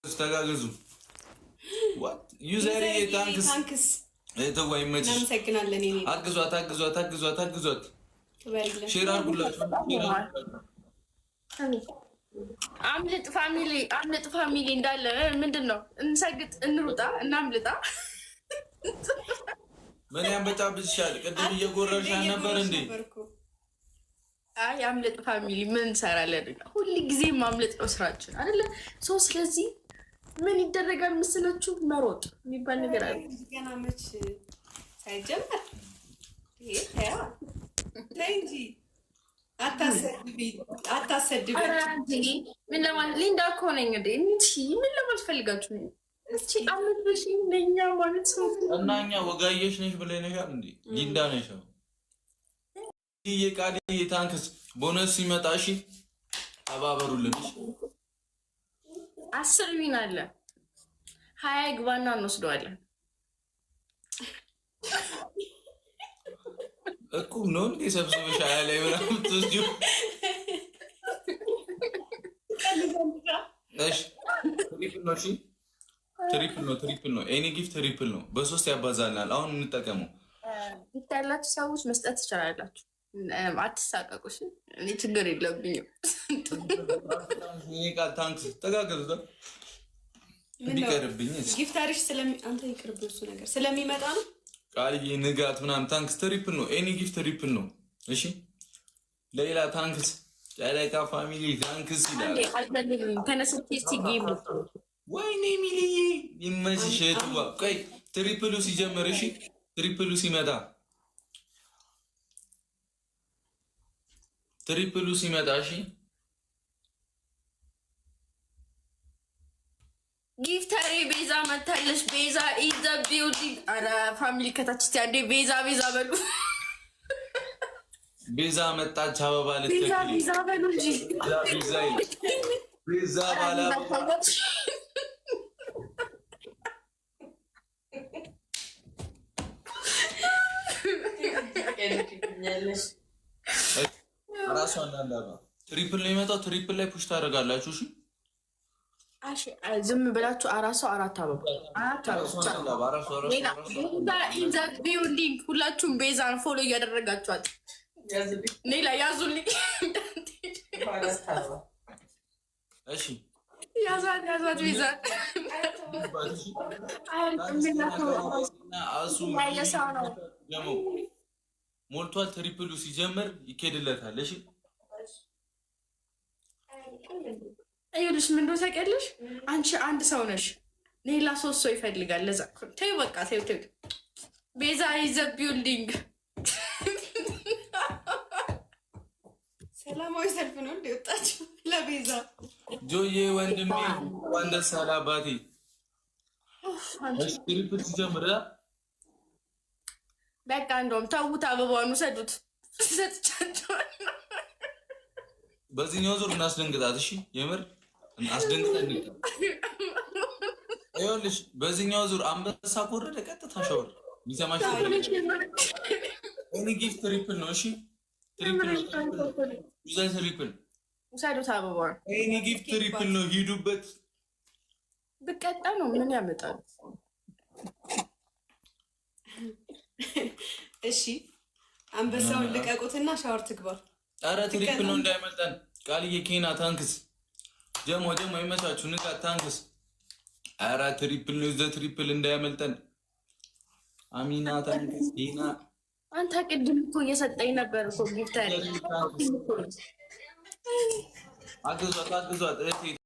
ተጋገዙ what user ታንክስ እተወይ መች እናመሰግናለን። እኔ አግዟት ሼር አድርጉላችሁ። አምልጥ ፋሚሊ እንዳለ ምንድነው? እንሰግጥ፣ እንሩጣ፣ እናምልጣ። ምን ያንበጫብጭሻል? ቅድም እየጎረርሽ ነበር እንዴ? አይ አምልጥ ፋሚሊ ምን እንሰራለን? ሁሉ ጊዜ ማምለጥ ነው ስራችን አይደለ? ስለዚህ ምን ይደረጋል መስላችሁ? መሮጥ የሚባል ነገር አለ። ገና መች ሳይጀመር እንጂ አታሰድቢ። ምን ለማለት ሊንዳ እኮ ነኝ እንዴ? ምን ለማለት ፈልጋችሁ ነው? እስኪ አምልጥሽ ለኛ ማለት ሰው እና እኛ ወጋየሽ ነሽ ብለንሻል እንዴ? ሊንዳ ነሽ ነው ይየቃል። ታንክስ ቦነስ ሲመጣ እሺ አባበሩልን። 10 ዊን አለ 20 ግባና እንወስደዋለን። እቁብ ነው እንዴ? ሰብስበሽ ላይ ምናምን ትወስጂው? እሺ ትሪፕል ነው። ኤኒ ጊፍት ትሪፕል ነው። በ3 ያባዛልናል። አሁን እንጠቀመው። ያላችሁ ሰዎች መስጠት ትችላላችሁ። አትሳቀቁሽ። እኔ ችግር የለብኝም። ቃል ታንክስ ተጋገዙ። እንዲቀርብኝ ጊፍታሪሽ አንተ ይቅርብ እሱ ነገር ስለሚመጣ ነው። ቃልዬ ንጋት ምናምን ታንክስ ትሪፕል ነው። ኤኒ ጊፍት ትሪፕል ነው። እሺ ሌላ ታንክስ ጨረቃ ፋሚሊ ታንክስ ይላል። ተነስቼ ሲጌም ወይኔ ሚሊዬ ይመችሽ። እህትዋ ቆይ ትሪፕሉ ሲጀምር እሺ ትሪፕሉ ሲመጣ እሺ ጊፍተሪ ቤዛ መታለች። ቤዛ ኢዘ ቢውቲንግ። አረ ፋሚሊ ከታች አንዴ ቤዛ በሉ። ቤዛ መጣች። አበባ ልትተክል ቤዛ በሉ እንጂ ቤዛ ባላ ራሷ እንዳለ ትሪፕል ነው የሚመጣው። ትሪፕል ላይ ፑሽ ታደርጋላችሁ። እሺ ዝም ብላችሁ አራት አበባ ቢውልዲንግ ሁላችሁም ቤዛን ፎሎ እያደረጋችኋት ሌላ ያዙልኝ። እሺ ያዟት ቤዛን ሞልቷል። ትሪፕሉ ሲጀምር ይኬድለታል። እሺ ይኸውልሽ ምን እንደው ታውቂያለሽ፣ አንቺ አንድ ሰው ነሽ፣ ሌላ 3 ሰው ይፈልጋል። ለዛ ተይው በቃ ተይው። ቤዛ ኢዘ ቢውልዲንግ ሰላማዊ ሰልፍ ነው እንደወጣችሁ ለቤዛ ጆዬ ወንድሜ ወንደ ሰላባቴ ትሪፕል ሲጀምር በቃ እንደውም ተውት፣ አበባውን ውሰዱት። ሰጥቻቸዋል። በዚህኛው ዙር እናስደንግጣት። እሺ የምር አስደንግጠን። ይኸውልሽ በዚህኛው ዙር አንበሳ ኮረደ ቀጥታ ሻወር የሚሰማሽ ኤኒ ጊፍት ትሪፕል ነው። እሺ ትሪፕል ውሰዱት አበባውን። ኤኒ ጊፍት ትሪፕል ነው። ሂዱበት። ብቀጣ ነው ምን ያመጣል? እሺ አንበሳውን ልቀቁትና ሻወር ትግባ። ኧረ ትሪፕል ነው እንዳይመልጠን። ቃልዬ ኬና ታንክስ። ጀሞ ይመቻችሁ። ንቃት ታንክስ። ኧረ ትሪፕል ነው። ዘ ትሪፕል እንዳያመልጠን። አሚና ታንክስ። ኬና አንተ ቅድም እኮ እየሰጠኝ ነበር እኮ ጊፍት። አግዟት